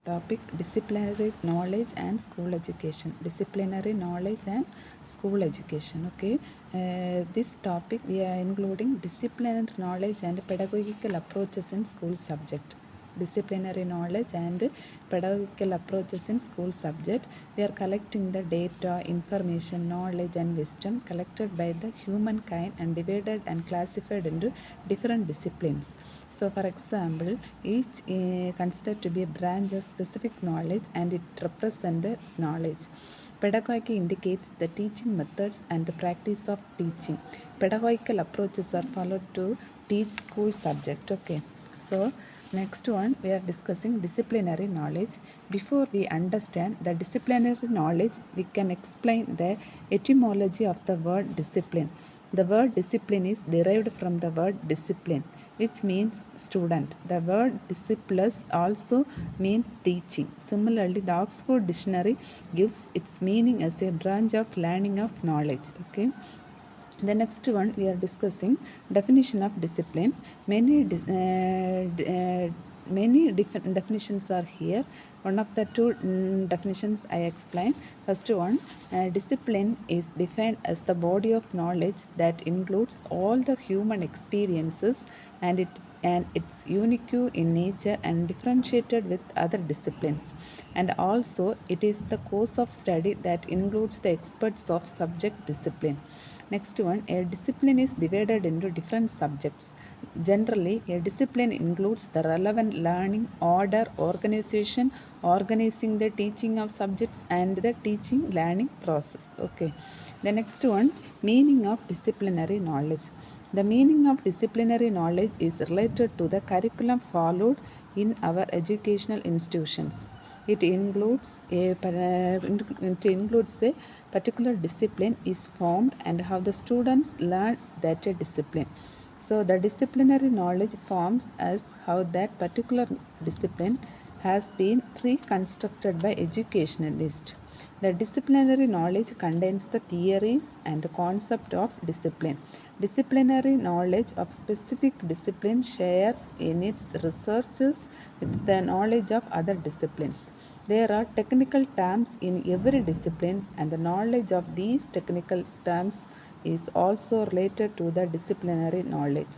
Topic disciplinary knowledge and school education. Disciplinary knowledge and school education. Okay, this topic we are including disciplinary knowledge and pedagogical approaches in school subject. Disciplinary knowledge and pedagogical approaches in school subject. We are collecting the data, information, knowledge, and wisdom collected by the humankind and divided and classified into different disciplines. So, for example, each considered to be a branch of specific knowledge and it represents the knowledge. Pedagogy indicates the teaching methods and the practice of teaching. Pedagogical approaches are followed to teach school subject. Okay, so next one we are discussing disciplinary knowledge. Before we understand the disciplinary knowledge, we can explain the etymology of the word discipline. The word discipline is derived from the word discipline, which means student. The word disciples also means teaching. Similarly, the Oxford Dictionary gives its meaning as a branch of learning of knowledge. Okay. The next one we are discussing definition of discipline. Many different definitions are here. One of the two definitions I explain. First one, discipline is defined as the body of knowledge that includes all the human experiences and it's unique in nature and differentiated with other disciplines. And also it is the course of study that includes the experts of subject discipline. Next one, a discipline is divided into different subjects. Generally, a discipline includes the relevant learning, order, organization, organizing the teaching of subjects and the teaching learning process. Okay. The next one, meaning of disciplinary knowledge. The meaning of disciplinary knowledge is related to the curriculum followed in our educational institutions. It includes a particular discipline is formed and how the students learn that discipline. So the disciplinary knowledge forms as how that particular discipline has been reconstructed by educationalists. The disciplinary knowledge contains the theories and concept of discipline. Disciplinary knowledge of specific discipline shares in its researches with the knowledge of other disciplines. There are technical terms in every discipline and the knowledge of these technical terms is also related to the disciplinary knowledge.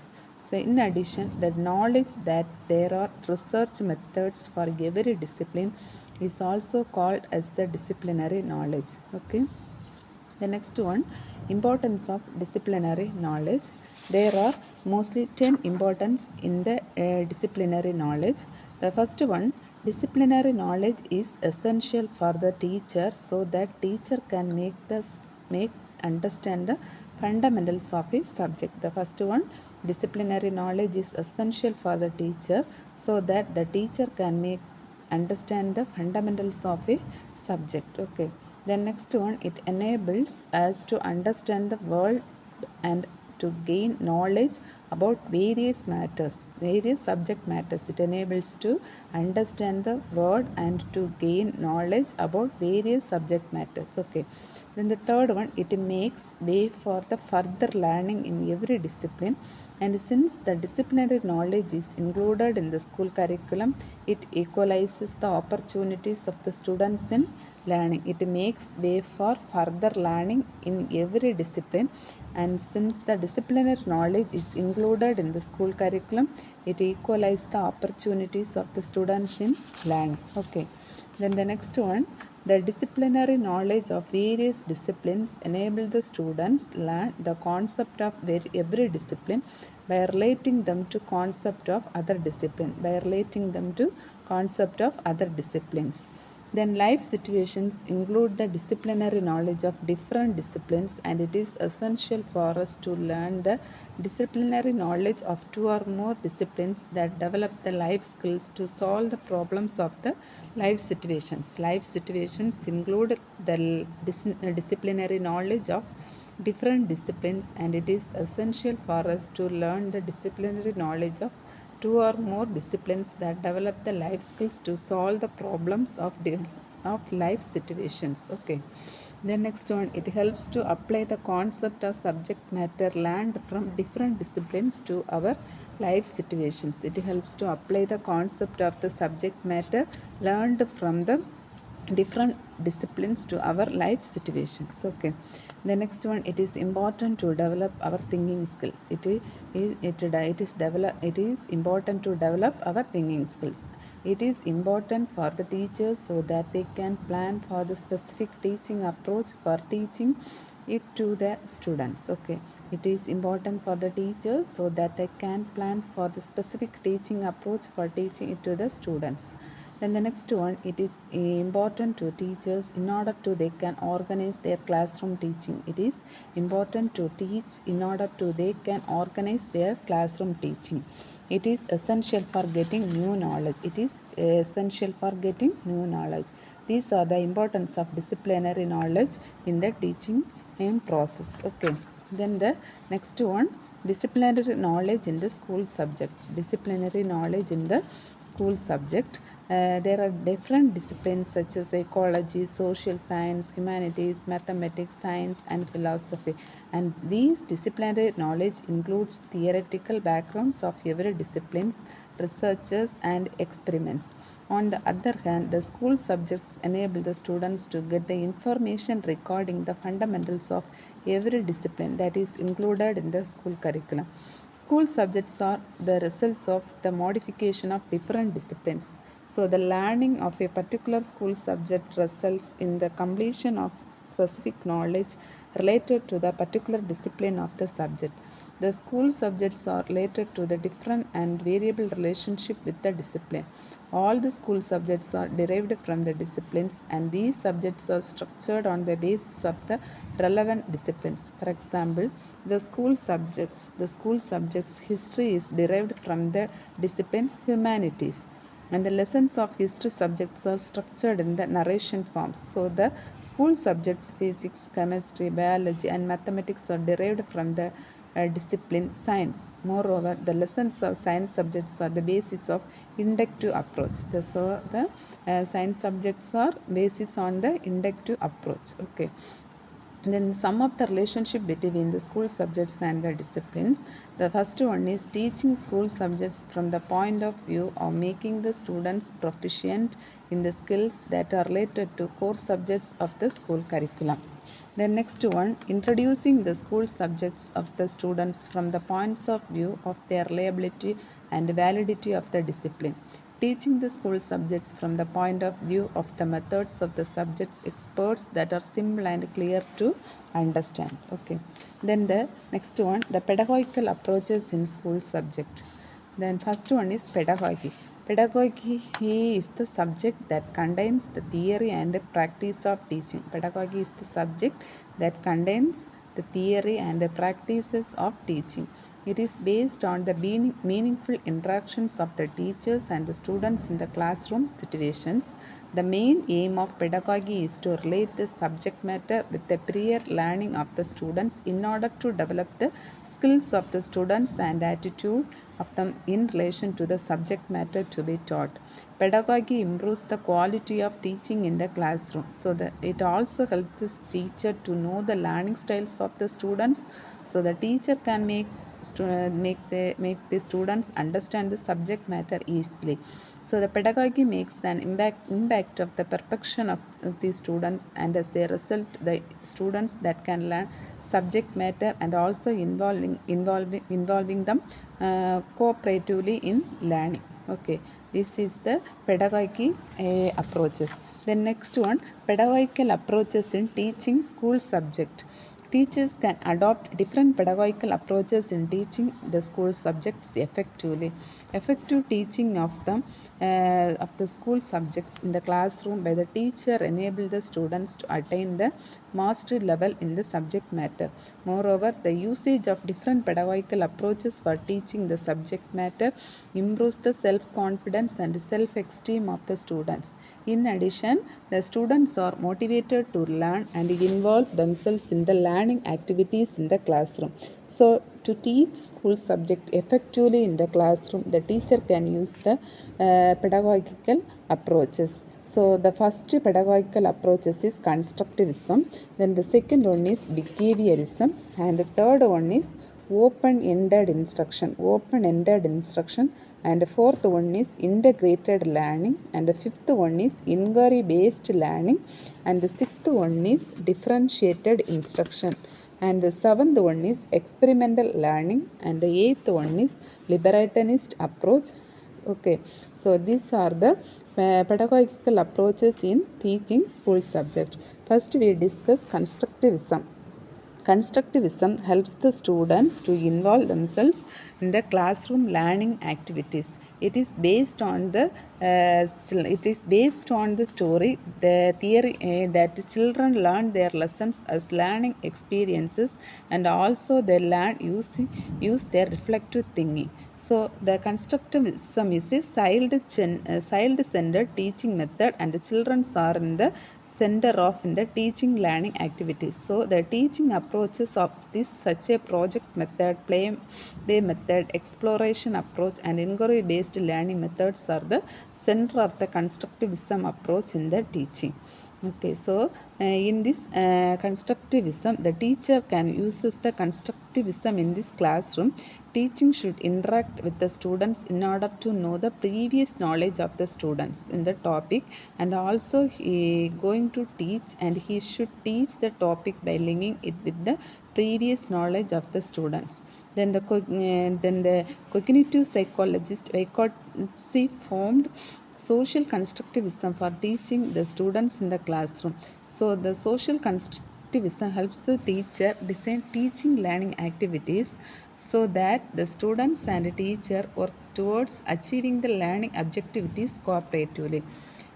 So in addition, the knowledge that there are research methods for every discipline is also called as the disciplinary knowledge. Okay. The next one, importance of disciplinary knowledge. There are mostly 10 importance in the disciplinary knowledge. The first one, disciplinary knowledge is essential for the teacher so that teacher can make understand the fundamentals of a subject. The first one, disciplinary knowledge is essential for the teacher so that the teacher can make understand the fundamentals of a subject. Okay. The next one, it enables us to understand the world and to gain knowledge about various subject matters. It enables to understand the world and to gain knowledge about various subject matters. Okay. Then the third one, it makes way for the further learning in every discipline. And since the disciplinary knowledge is included in the school curriculum, it equalizes the opportunities of the students in learning. It makes way for further learning in every discipline. And since the disciplinary knowledge is included in the school curriculum, it equalizes the opportunities of the students in learning. Okay. Then the next one, the disciplinary knowledge of various disciplines enable the students learn the concept of every discipline by relating them to concept of other disciplines. Then life situations include the disciplinary knowledge of different disciplines and it is essential for us to learn the disciplinary knowledge of two or more disciplines that develop the life skills to solve the problems of the life situations. Life situations include the disciplinary knowledge of different disciplines and it is essential for us to learn the disciplinary knowledge of two or more disciplines that develop the life skills to solve the problems of of life situations. Okay. Then next one, it helps to apply the concept of subject matter learned from different disciplines to our life situations. It helps to apply the concept of the subject matter learned from the different disciplines to our life situations. Okay. The next one, it is important to develop our thinking skill. It is important to develop our thinking skills. It is important for the teachers so that they can plan for the specific teaching approach for teaching it to the students. Okay. It is important for the teachers so that they can plan for the specific teaching approach for teaching it to the students. Then the next one, it is important to teachers in order to they can organize their classroom teaching. It is important to teach in order to they can organize their classroom teaching. It is essential for getting new knowledge. It is essential for getting new knowledge. These are the importance of disciplinary knowledge in the teaching process. Okay. Then the next one, disciplinary knowledge in the school subject. Disciplinary knowledge in the school subject. There are different disciplines such as psychology, social science, humanities, mathematics, science, and philosophy. And these disciplinary knowledge includes theoretical backgrounds of every disciplines, researches, and experiments. On the other hand, the school subjects enable the students to get the information regarding the fundamentals of every discipline that is included in the school curriculum. School subjects are the results of the modification of different disciplines. So, the learning of a particular school subject results in the completion of specific knowledge related to the particular discipline of the subject. The school subjects are related to the different and variable relationship with the discipline. All the school subjects are derived from the disciplines, and these subjects are structured on the basis of the relevant disciplines. For example, the school subjects history is derived from the discipline humanities, and the lessons of history subjects are structured in the narration forms. So the school subjects physics, chemistry, biology, and mathematics are derived from the discipline science. Moreover, the lessons of science subjects are the basis of inductive approach. The science subjects are basis on the inductive approach. Okay. Then some of the relationship between the school subjects and the disciplines. The first one is teaching school subjects from the point of view of making the students proficient in the skills that are related to core subjects of the school curriculum. The next one, introducing the school subjects of the students from the points of view of their reliability and validity of the discipline. Teaching the school subjects from the point of view of the methods of the subjects experts that are simple and clear to understand. Okay. Then the next one, the pedagogical approaches in school subject. Then first one is pedagogy. Pedagogy is the subject that contains the theory and practice of teaching. Pedagogy is the subject that contains the theory and practices of teaching. It is based on the meaningful interactions of the teachers and the students in the classroom situations. The main aim of pedagogy is to relate the subject matter with the prior learning of the students in order to develop the skills of the students and attitude of them in relation to the subject matter to be taught. Pedagogy improves the quality of teaching in the classroom. So that it also helps the teacher to know the learning styles of the students. So the teacher can make the students understand the subject matter easily. So the pedagogy makes an impact of the perfection of the students, and as a result, the students that can learn subject matter and also involving them cooperatively in learning. Okay, this is the pedagogy approaches. The next one, pedagogical approaches in teaching school subject. Teachers can adopt different pedagogical approaches in teaching the school subjects effectively. Effective teaching of the school subjects in the classroom by the teacher enable the students to attain the mastery level in the subject matter. Moreover, the usage of different pedagogical approaches for teaching the subject matter improves the self-confidence and self-esteem of the students. In addition, the students are motivated to learn and involve themselves in the learning activities in the classroom. So, to teach school subject effectively in the classroom, the teacher can use the pedagogical approaches. So the first pedagogical approaches is constructivism, then the second one is behaviorism, and the third one is open-ended instruction, and the fourth one is integrated learning, and the fifth one is inquiry-based learning, and the sixth one is differentiated instruction, and the seventh one is experimental learning, and the eighth one is liberationist approach. Okay, so these are the pedagogical approaches in teaching school subject. First we discuss constructivism. Constructivism helps the students to involve themselves in the classroom learning activities. It is based on the story, the theory that the children learn their lessons as learning experiences, and also they learn use their reflective thinking. So the constructivism is a child-centered teaching method, and the children are in the center of in the teaching learning activities. So the teaching approaches of this such a project method, play method, exploration approach, and inquiry based learning methods are the center of the constructivism approach in the teaching. Okay, so in this constructivism, the teacher can use the constructivism in this classroom. Teaching should interact with the students in order to know the previous knowledge of the students in the topic, and also he going to teach, and he should teach the topic by linking it with the previous knowledge of the students. Then the cognitive psychologist Vygotsky formed social constructivism for teaching the students in the classroom. So the social constructivism helps the teacher design teaching learning activities so that the students and the teacher work towards achieving the learning objectives cooperatively.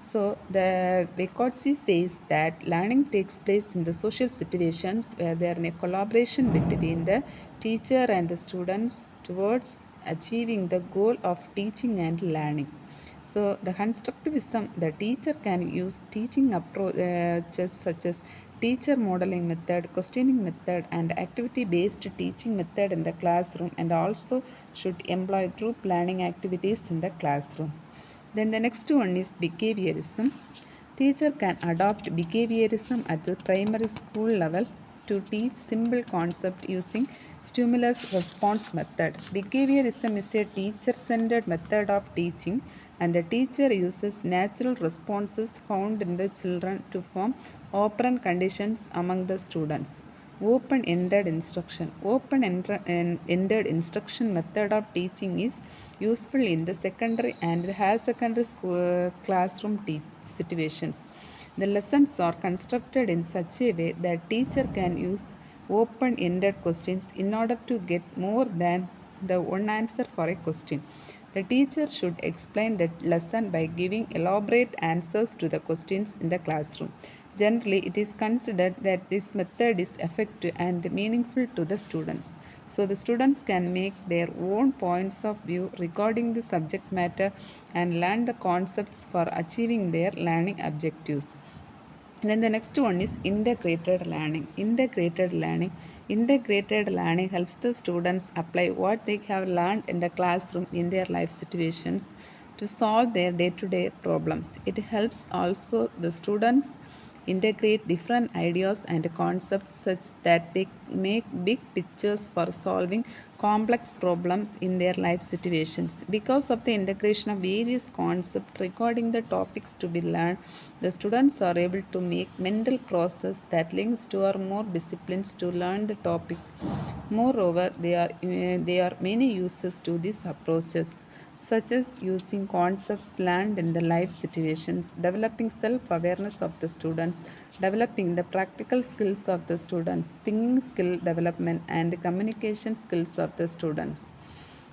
So the Vygotsky says that learning takes place in the social situations where there is a collaboration between the teacher and the students towards achieving the goal of teaching and learning. So the constructivism, the teacher can use teaching approaches such as teacher modeling method, questioning method, and activity-based teaching method in the classroom, and also should employ group learning activities in the classroom. Then the next one is behaviorism. Teacher can adopt behaviorism at the primary school level to teach simple concept using stimulus response method. Behaviorism is a teacher-centered method of teaching, and the teacher uses natural responses found in the children to form operant conditions among the students. Open-ended instruction. Open-ended instruction method of teaching is useful in the secondary and higher secondary school classroom situations. The lessons are constructed in such a way that teacher can use open-ended questions in order to get more than the one answer for a question. The teacher should explain the lesson by giving elaborate answers to the questions in the classroom. Generally, it is considered that this method is effective and meaningful to the students. So, the students can make their own points of view regarding the subject matter and learn the concepts for achieving their learning objectives. Then the next one is integrated learning. Integrated learning helps the students apply what they have learned in the classroom in their life situations to solve their day-to-day problems. It helps also the students integrate different ideas and concepts such that they make big pictures for solving complex problems in their life situations. Because of the integration of various concepts regarding the topics to be learned, the students are able to make mental process that links two or more disciplines to learn the topic. Moreover, there are many uses to these approaches, such as using concepts learned in the life situations, developing self-awareness of the students, developing the practical skills of the students, thinking skill development, and communication skills of the students.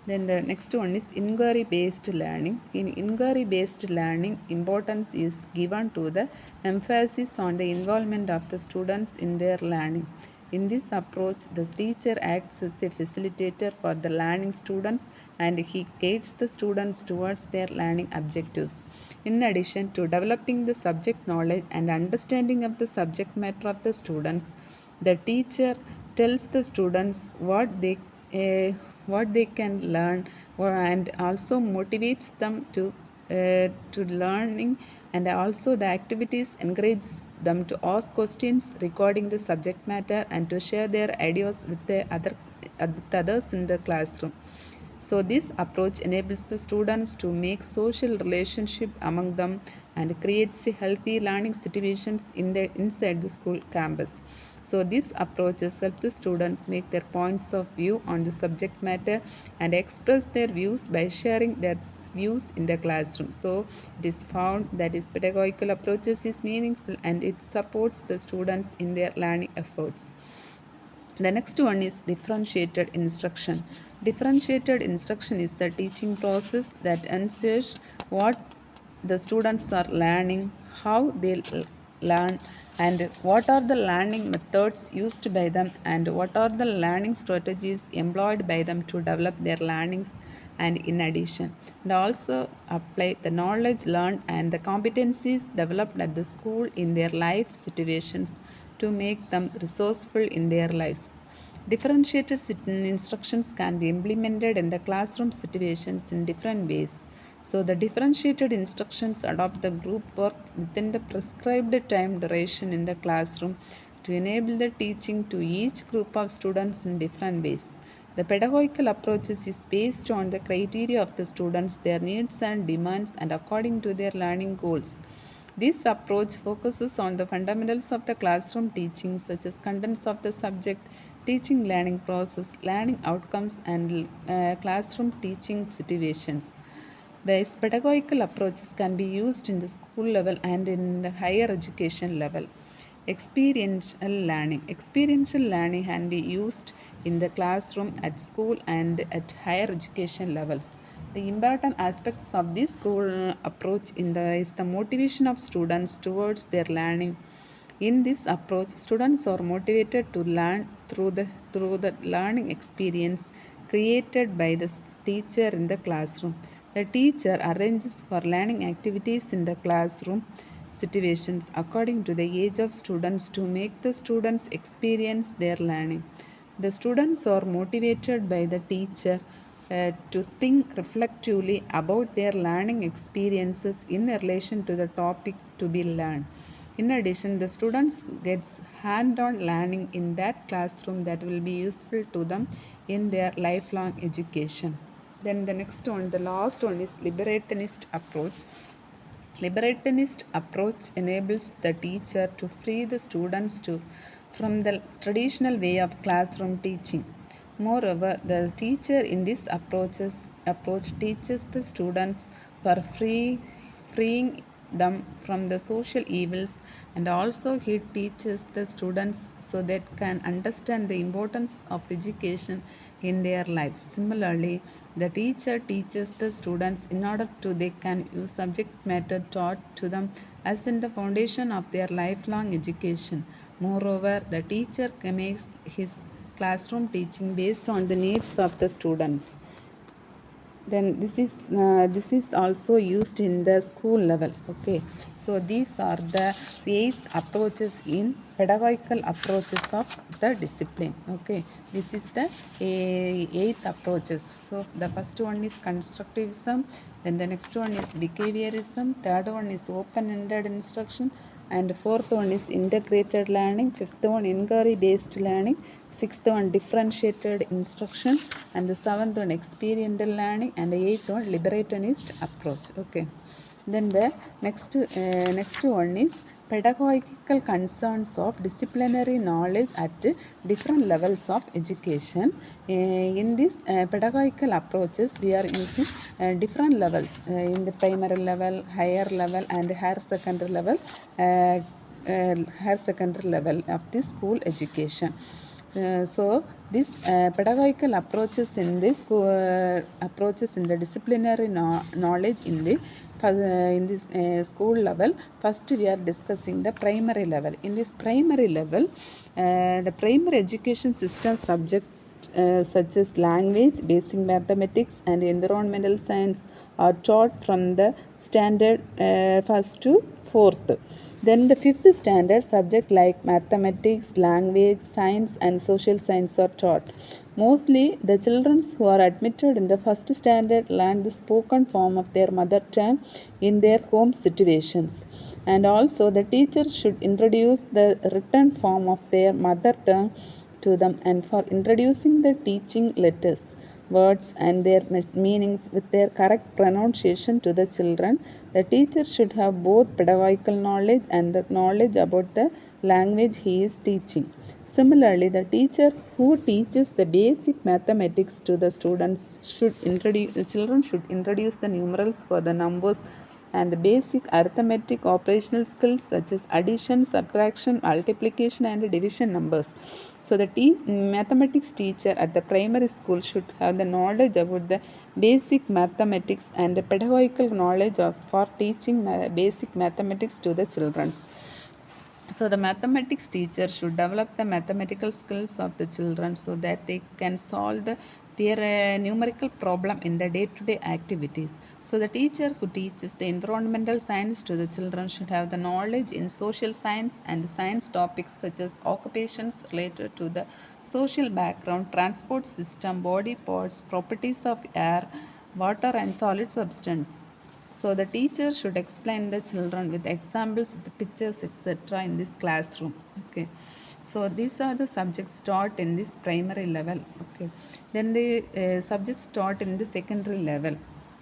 Then the next one is inquiry-based learning. In inquiry-based learning, importance is given to the emphasis on the involvement of the students in their learning. In this approach, the teacher acts as a facilitator for the learning students, and he guides the students towards their learning objectives. In addition to developing the subject knowledge and understanding of the subject matter of the students, the teacher tells the students what they can learn, and also motivates them to learning and also the activities encourage them to ask questions regarding the subject matter and to share their ideas with others in the classroom. So this approach enables the students to make social relationship among them and creates a healthy learning situations inside the school campus. So these approaches help the students make their points of view on the subject matter and express their views by sharing their views in the classroom. So it is found that is pedagogical approaches is meaningful and it supports the students in their learning efforts. The next one is differentiated instruction. Differentiated instruction is the teaching process that ensures what the students are learning, how they learn, and what are the learning methods used by them, and what are the learning strategies employed by them to develop their learnings, and in addition, and also apply the knowledge learned and the competencies developed at the school in their life situations to make them resourceful in their lives. Differentiated instructions can be implemented in the classroom situations in different ways. So, the differentiated instructions adopt the group work within the prescribed time duration in the classroom to enable the teaching to each group of students in different ways. The pedagogical approach is based on the criteria of the students, their needs and demands, and according to their learning goals. This approach focuses on the fundamentals of the classroom teaching, such as contents of the subject, teaching learning process, learning outcomes, and classroom teaching situations. These pedagogical approaches can be used in the school level and in the higher education level. Experiential learning. Experiential learning can be used in the classroom, at school, and at higher education levels. The important aspects of this school approach is the motivation of students towards their learning. In this approach, students are motivated to learn through the learning experience created by the teacher in the classroom. The teacher arranges for learning activities in the classroom situations according to the age of students to make the students experience their learning. The students are motivated by the teacher to think reflectively about their learning experiences in relation to the topic to be learned. In addition, the students gets hand-on learning in that classroom that will be useful to them in their lifelong education. Then the next one, the last one is liberationist approach. Liberationist approach enables the teacher to free the students from the traditional way of classroom teaching. Moreover, the teacher in this approach teaches the students for freeing them from the social evils, and also he teaches the students so that can understand the importance of education in their lives. Similarly, the teacher teaches the students in order to they can use subject matter taught to them as in the foundation of their lifelong education. Moreover, the teacher makes his classroom teaching based on the needs of the students. Then this is also used in the school level. Okay, so these are the 8 approaches in pedagogical approaches of the discipline. Okay, this is the 8 approaches. So the first one is constructivism, then the next one is behaviorism, third one is open-ended instruction, and fourth one is integrated learning, fifth one inquiry based learning, sixth one differentiated instruction, and the seventh one experiential learning, and the eighth one liberationist approach. Okay, then the next one is pedagogical concerns of disciplinary knowledge at different levels of education. In this pedagogical approaches, we are using different levels in the primary level, higher level, and higher secondary level. Higher secondary level of the school education. So this pedagogical approaches in this approaches in the disciplinary knowledge in this school level. First, we are discussing the primary level. In this primary level, the primary education system subject such as language, basic mathematics, and environmental science are taught from the standard first to fourth. Then the fifth standard subject like mathematics, language, science, and social science are taught. Mostly, the children who are admitted in the first standard learn the spoken form of their mother tongue in their home situations. And also, the teachers should introduce the written form of their mother tongue to them, and for introducing the teaching letters, words, and their meanings with their correct pronunciation to the children. The teacher should have both pedagogical knowledge and the knowledge about the language he is teaching. Similarly, the teacher who teaches the basic mathematics to the students should introduce the children should introduce the numerals for the numbers and basic arithmetic operational skills such as addition, subtraction, multiplication, and division numbers. So, the mathematics teacher at the primary school should have the knowledge about the basic mathematics and the pedagogical knowledge for teaching basic mathematics to the children. So, the mathematics teacher should develop the mathematical skills of the children so that they can solve their numerical problem in the day-to-day activities. So, the teacher who teaches the environmental science to the children should have the knowledge in social science and science topics such as occupations related to the social background, transport system, body parts, properties of air, water, and solid substance. So the teacher should explain the children with examples, with pictures, etc. in this classroom. Okay. So these are the subjects taught in this primary level. Okay. Then the subjects taught in the secondary level.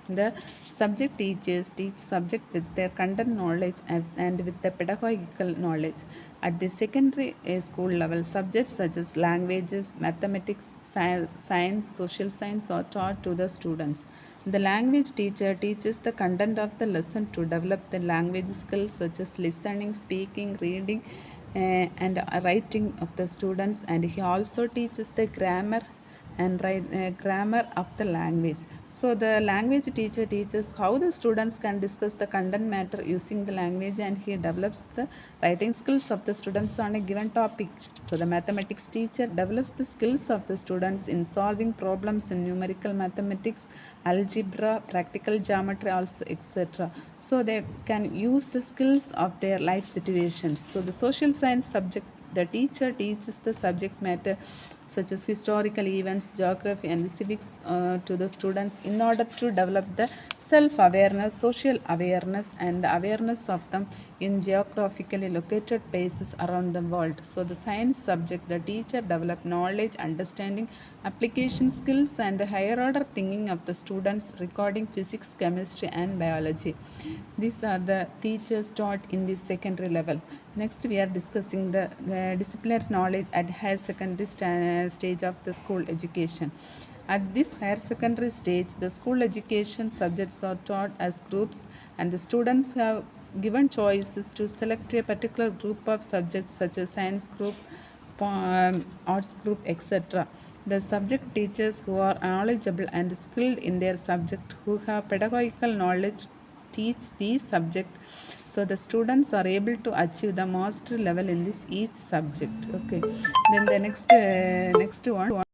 The subject teachers teach subject with their content knowledge and with the pedagogical knowledge. At the secondary school level, subjects such as languages, mathematics, science, social science are taught to the students. The language teacher teaches the content of the lesson to develop the language skills such as listening, speaking, reading, and writing of the students, and he also teaches the grammar and grammar of the language. So the language teacher teaches how the students can discuss the content matter using the language, and he develops the writing skills of the students on a given topic. So the mathematics teacher develops the skills of the students in solving problems in numerical mathematics, algebra, practical geometry also, etc. So they can use the skills of their life situations. So the social science subject, the teacher teaches the subject matter such as historical events, geography, and civics to the students in order to develop the self-awareness, social awareness, and awareness of them in geographically located places around the world. So the science subject, the teacher develop knowledge, understanding, application skills, and higher order thinking of the students regarding physics, chemistry, and biology. These are the teachers taught in the secondary level. Next, we are discussing the disciplinary knowledge at higher secondary stage of the school education. At this higher secondary stage, the school education subjects are taught as groups, and the students have given choices to select a particular group of subjects such as science group, arts group, etc. The subject teachers who are knowledgeable and skilled in their subject, who have pedagogical knowledge, teach these subjects, so the students are able to achieve the mastery level in this each subject. Okay. Then the next one